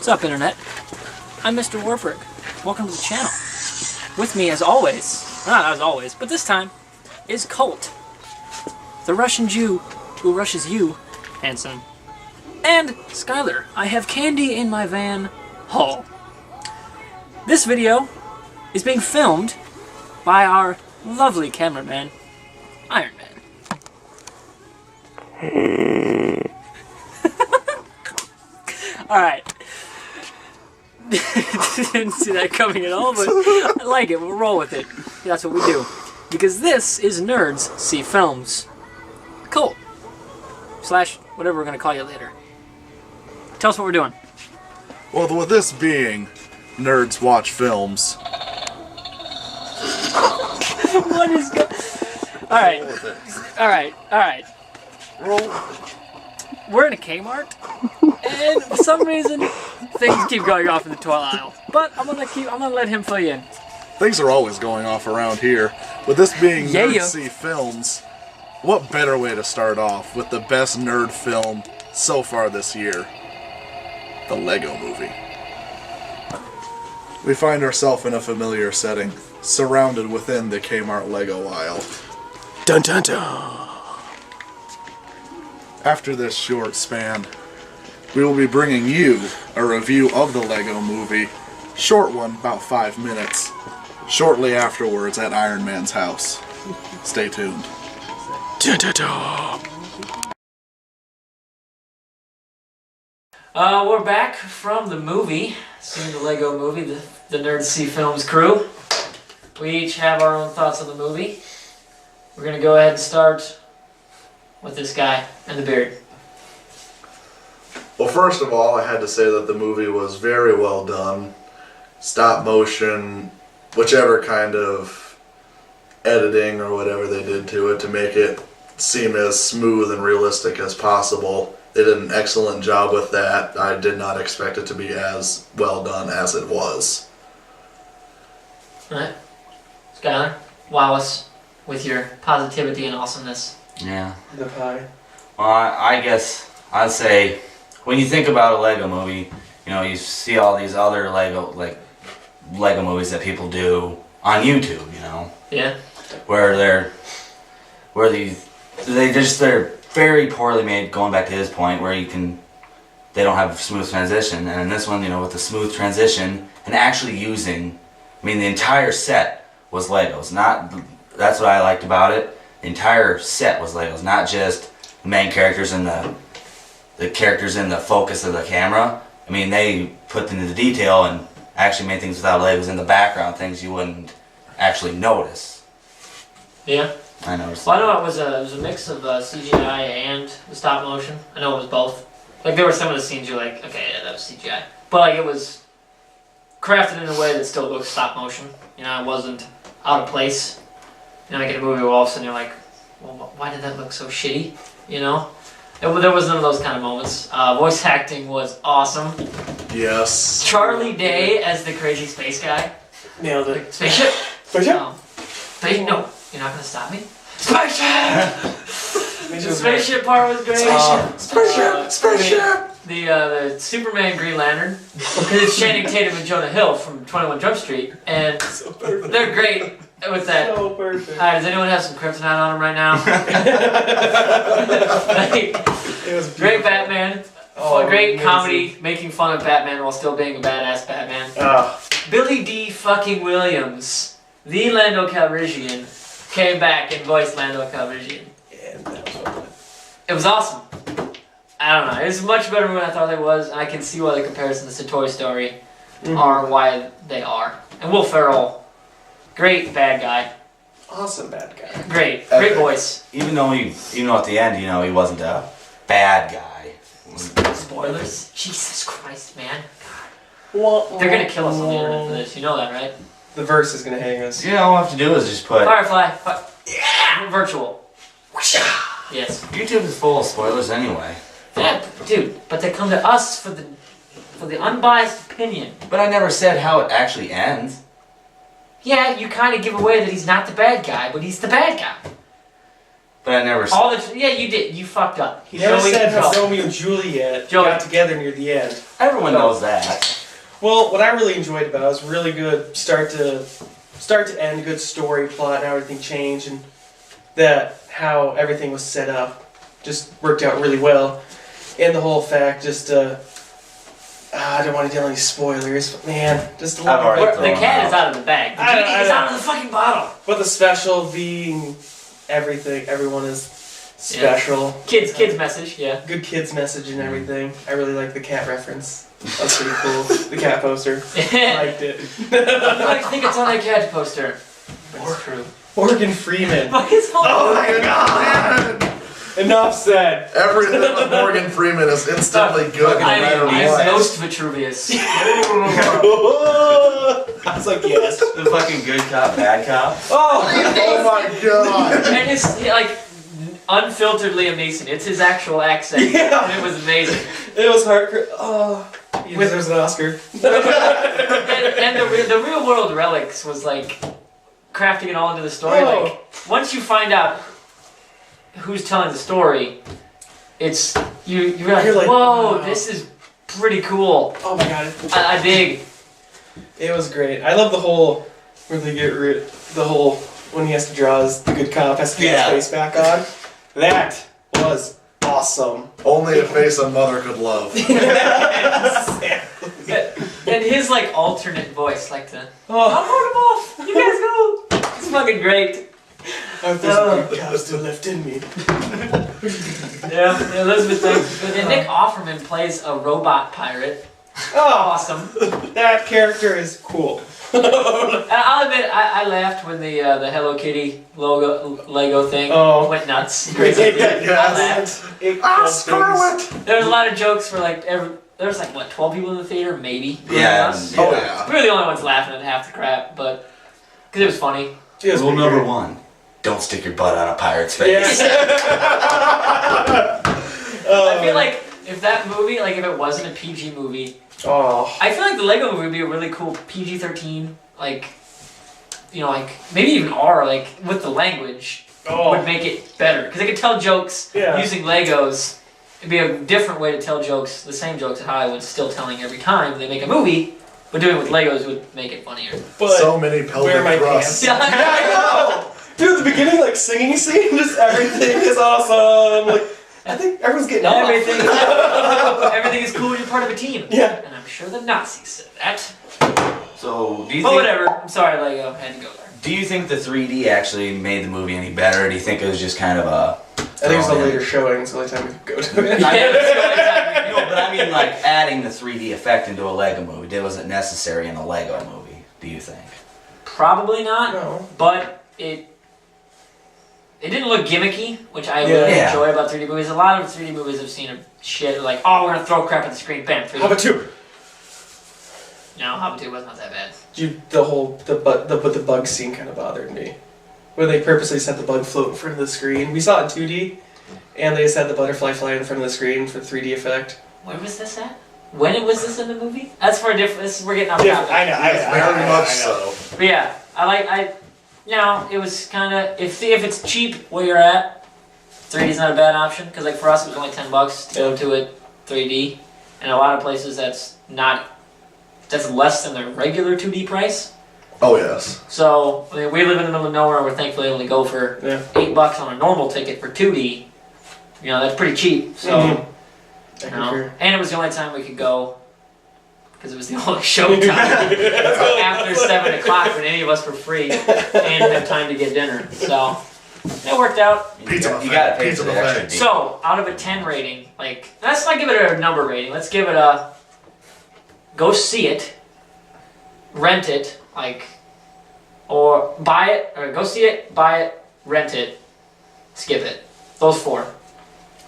What's up, Internet? I'm Mr. Warbrick. Welcome to the channel. With me, as always, not as always, but this time, is Colt, the Russian Jew who rushes you, handsome, and Skyler. I have candy in my van, Hall. This video is being filmed by our lovely cameraman, Iron Man. Alright. Didn't see that coming at all, but I like it. We'll roll with it. That's what we do. Because this is Nerds See Films. Cool. Slash whatever we're going to call you later. Tell us what we're doing. Well, with this being Nerds Watch Films. What is going... Alright. Alright. Roll. We're in a Kmart, and for some reason, things keep going off in the toy aisle. But I'm gonna let him fill you in. Things are always going off around here. With this being Nerds See Films, what better way to start off with the best nerd film so far this year? The Lego Movie. We find ourselves in a familiar setting, surrounded within the Kmart Lego aisle. Dun dun dun! After this short span, we will be bringing you a review of the Lego Movie, short one, about 5 minutes, shortly afterwards at Iron Man's house. Stay tuned. We're back from the movie, seeing the Lego Movie, the Nerds See Films crew. We each have our own thoughts on the movie. We're gonna go ahead and start with this guy and the beard. Well, first of all, I had to say that the movie was very well done. Stop motion, whichever kind of editing or whatever they did to it to make it seem as smooth and realistic as possible. They did an excellent job with that. I did not expect it to be as well done as it was. Alright. Skyler, wow us with your positivity and awesomeness. Yeah. The pie. Well, I guess I'd say when you think about a Lego movie, you know, you see all these other Lego movies that people do on YouTube, you know. Yeah. Where they're very poorly made. Going back to his point, where they don't have a smooth transition, and in this one, you know, with the smooth transition and actually using, I mean, the entire set was Legos. That's what I liked about it. The entire set was Legos, not just the main characters and the characters in the focus of the camera. I mean, they put into the detail and actually made things without Legos in the background, things you wouldn't actually notice. Yeah. I noticed. Well, I know it was a mix of CGI and the stop motion. I know it was both. Like, there were some of the scenes you're like, okay, yeah, that was CGI. But like, it was crafted in a way that still looked stop motion. You know, it wasn't out of place. You know, like in a movie where all of a sudden you're like, well, why did that look so shitty? You know? There was none of those kind of moments. Voice acting was awesome. Yes. Charlie Day as the crazy space guy. Nailed it. Spaceship? Spaceship? No. No. You're not gonna stop me? Spaceship! The spaceship part was great. Spaceship! The Superman Green Lantern. Because it's Channing Tatum and Jonah Hill from 21 Jump Street. And So perfect. they're great with that. So perfect. Alright, does anyone have some kryptonite on them right now? It was Great Batman. Great amazing. comedy, making fun of Batman while still being a badass Batman. Billy D. fucking Williams, the Lando Calrissian, came back and voiced Lando Calrissian. Yeah, that was well done. It was awesome. I don't know. It's much better than I thought it was, and I can see why the comparisons to Toy Story are why they are. And Will Ferrell, great bad guy. Awesome bad guy. Great voice. Even though at the end, you know, he wasn't a bad guy. Spoilers. Jesus Christ, man. Well, They're gonna kill us on the internet for this. You know that, right? The verse is gonna hang us. You know, all I have to do is just put. Firefly. Yeah. Virtual. Yes. YouTube is full of spoilers anyway. Yeah, dude. But they come to us for the unbiased opinion. But I never said how it actually ends. Yeah, you kind of give away that he's not the bad guy, but he's the bad guy. But I never All the yeah, you did. You fucked up. He never Joey said how Control. Romeo and Juliet Joey. got together near the end. Everyone knows that. Well, what I really enjoyed about it was really good start to end, good story, plot, and how everything changed, and that how everything was set up just worked out really well. And the whole fact, just I don't want to deal any spoilers, but man, just a I've already The thrown cat out. is out of the bag. The I genie is know. out of the fucking bottle. But the special being everything, everyone is special. Kids message. Yeah. Good kids message and everything. I really like the cat reference. That's pretty cool. The cat poster. I liked it. I think it's on a cat poster. But it's true. Morgan Freeman. Fuck his whole. Oh my god! Enough said. Everything with Morgan Freeman is instantly good no matter I'm what. Ghost Vitruvius. I was like, yes. The fucking good cop, bad cop. Oh! Oh my god! And it's like unfilteredly amazing. It's his actual accent. Yeah. And it was amazing. It was hard. Oh. He deserves an Oscar. And the real world relics was like crafting it all into the story. Oh. Like once you find out who's telling the story, it's you're You're like, whoa, wow. this is pretty cool. Oh my god. I dig. It was great. I love the whole where they get rid the whole when he has to draw the good cop has to get Yeah. his face back on. That was awesome. Only a face a mother could love. And his like alternate voice, like the Oh, I'll hold him off. You guys go. It's fucking great. there's a good cop still left in me. Yeah, Elizabeth Banks. And Nick Offerman plays a robot pirate. Oh, Awesome. that character is cool. And I'll admit, I laughed when the Hello Kitty Lego thing went nuts. Yes. I laughed. Screw it! There was a lot of jokes for like there was like what 12 people in the theater, maybe. including Yeah. us. Oh yeah. We were the only ones laughing at half the crap, but because it was funny. It was Rule pretty number great. 1. Don't stick your butt on a pirate's face. I feel like if that movie, like if it wasn't a PG movie, Oh. I feel like the Lego movie would be a really cool PG-13, like, you know, like maybe even R, like with the language would make it better because they could tell jokes Yeah. using Legos. It'd be a different way to tell jokes, the same jokes that Hollywood's still telling every time they make a movie, but doing it with Legos would make it funnier. But So many where my pelvic thrusts. Yeah, I know! Dude, the beginning, like, singing scene, just everything is awesome. Like, I think everyone's getting off. everything, everything is cool when you're part of a team. Yeah. And I'm sure the Nazis said that. So, do you But think, whatever. I'm sorry, Lego. I had to go there. do you think the 3D actually made the movie any better, or do you think it was just kind of a... I think it was a thrown in? later showing. It's the only time we could go to it. Yeah, that's the only time we No, but I mean, like, adding the 3D effect into a Lego movie, was it necessary in a Lego movie, do you think? Probably not, No. but it didn't look gimmicky, which I Yeah. really Yeah. enjoy about 3D movies. A lot of 3D movies I've seen are shit like, oh, we're gonna throw crap at the screen, bam, 3D. Hobbit 2. No, Hobbit 2 was not that bad. The bug scene kind of bothered me. When they purposely set the bug float in front of the screen. We saw it in 2D, and they just had the butterfly fly in front of the screen for the 3D effect. Where was this at? When was this in the movie? That's for a different. We're getting off Different. topic. Very much so. But yeah, it was kind of if it's cheap where you're at, 3D is not a bad option because like for us it was only $10 to go to it 3D, and a lot of places that's less than their regular 2D price. Oh yes. So I mean, we live in the middle of nowhere. We're thankfully able to go for Yeah. $8 on a normal ticket for 2D. You know that's pretty cheap. So. Mhm. I You know? concur. And it was the only time we could go because it was the only show time after 7 o'clock when any of us were free and had time to get dinner. So it worked out. Pizza You buffet. gotta pay Pizza for the buffet. extra So out of a 10 rating, like let's not give it a number rating. Let's give it a go see it, rent it, like, or buy it, or go see it, buy it, rent it, skip it. Those 4.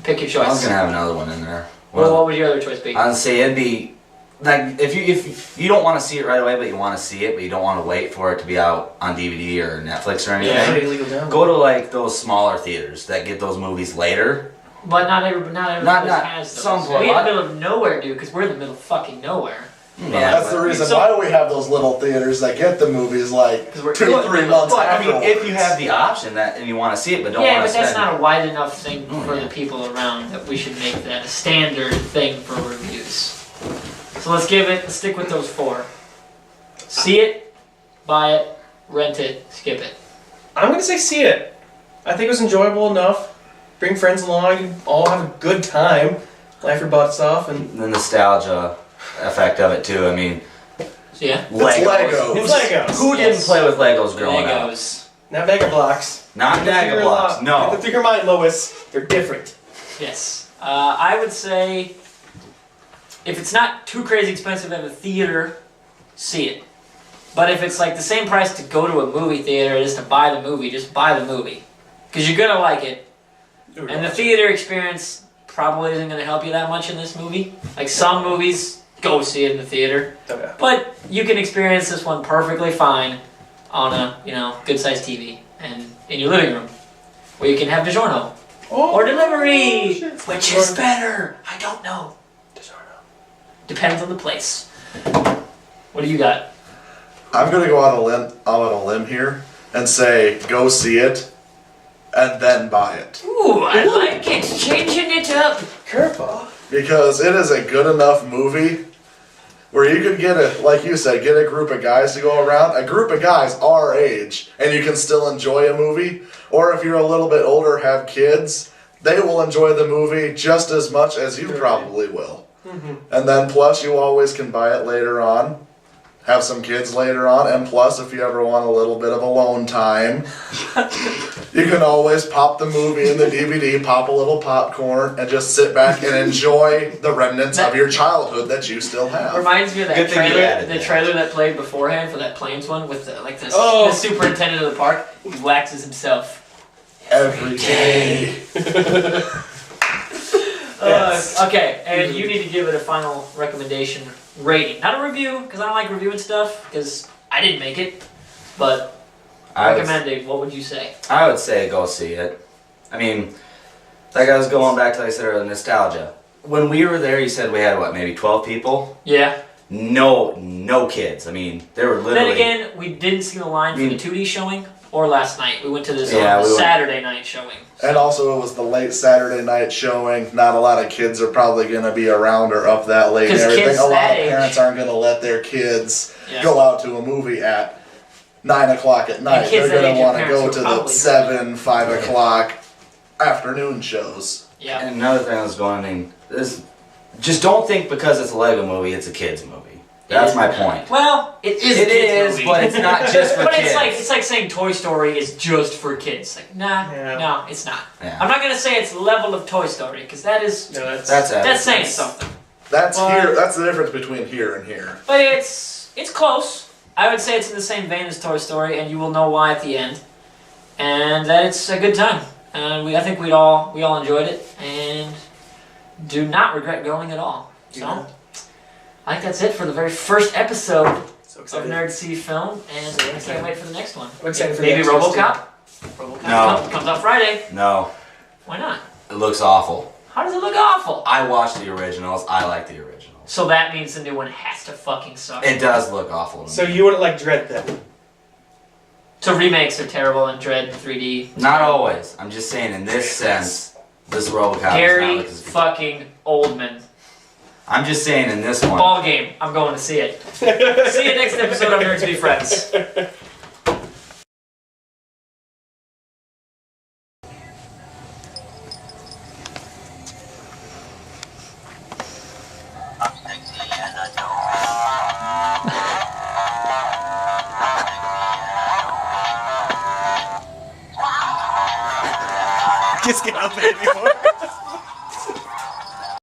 Pick your I was choice. gonna have another one in there. Well, what would your other choice be? I'd say it'd be like if you don't want to see it right away, but you want to see it, but you don't want to wait for it to be out on DVD or Netflix or anything. Yeah. Illegal download. Go to like those smaller theaters that get those movies later. But not every place Not- has those. some We in the place. middle of nowhere, dude, because we're in the middle of fucking nowhere. That's the reason why we have those little theaters that get the movies like 2-3 months But I mean, afterwards. if you have the option that and you want to see it, but don't Yeah, want but to that's spend. not a wide enough thing for the people around that we should make that a standard thing for reviews. So let's stick with those 4. See it, buy it, rent it, skip it. I'm gonna say see it. I think it was enjoyable enough. Bring friends along, you all have a good time. Laugh your butts off, and The nostalgia effect of it too. I mean, So yeah, Legos. it's Legos. Who didn't play with Legos growing up? Legos. Not Mega Blocks. Not Get the Mega through Blocks. your No. Get through your mind, Lois. They're different. Yes. I would say if it's not too crazy expensive at a theater, see it. But if it's like the same price to go to a movie theater as to buy the movie, just buy the movie. Because you're going to like it. And the theater experience probably isn't going to help you that much in this movie. Like some movies, go see it in the theater. Okay. But you can experience this one perfectly fine on a good-sized TV and in your living room. Where you can have DiGiorno. Or delivery! shit. Which is better? I don't know. Depends on the place. What do you got? I'm gonna go out on a limb here and say go see it, and then buy it, Ooh, I like it. Changing it up. Curveball. because it is a good enough movie where you could like you said, get a group of guys to go around, a group of guys our age, and you can still enjoy a movie. Or if you're a little bit older, have kids, they will enjoy the movie just as much as you probably will. And then plus you always can buy it later on, have some kids later on, and plus if you ever want a little bit of alone time, you can always pop the movie in the DVD, pop a little popcorn, and just sit back and enjoy the remnants of your childhood that you still have. Reminds me of that Good thing you trailer, added the that. trailer that played beforehand for that Planes one with the Oh. superintendent of the park. He waxes himself. Every day. Yes. Okay, and you need to give it a final recommendation rating. Not a review, because I don't like reviewing stuff, because I didn't make it. But recommending, what would you say? I would say go see it. I mean, like I was going back to like I said earlier, nostalgia. When we were there, you said we had what, maybe 12 people? Yeah. No kids. I mean, there were literally. Then again, we didn't see the line for the 2D showing or last night. We went to this Yeah, on the we went- Saturday night showing. And also, it was the late Saturday night showing. Not a lot of kids are probably going to be around or up that late and 'Cause everything. kids A lot that of age- parents aren't going to let their kids Yeah. go out to a movie at 9 o'clock at night. kids They're that going age to want to parents go would to the probably- 7, 5 o'clock afternoon shows. Yeah. And another thing I was going, I mean, just don't think because it's a Lego movie, it's a kids movie. That's my point. Well, it is. It a kids is, movie. but it's not just for But kids. it's like saying Toy Story is just for kids. Like, nah, Yeah. no, it's not. Yeah. I'm not gonna say it's level of Toy Story because that is No, That's that's saying something. That's But- here. That's the difference between here and here. But it's close. I would say it's in the same vein as Toy Story, and you will know why at the end. And that it's a good time. And I think we all enjoyed it and do not regret going at all. So. Yeah. I think that's it for the very first episode So of excited. Nerd See Film, and I can't wait for the next one. I'm excited for the Maybe next one, RoboCop. RoboCop No. comes out Friday. No, Why not? it looks awful. How does it look awful? I watched the originals. I like the originals. So that means the new one has to fucking suck. It does look awful. To So me. you wouldn't like Dread then? So remakes are terrible in Dread 3D. Not always. I'm just saying in this sense, this RoboCop does not Gary look as good. fucking Oldman. I'm just saying in this one. Ball game. I'm going to see it. See you next episode of Nerds Be Friends. Just get out there anymore.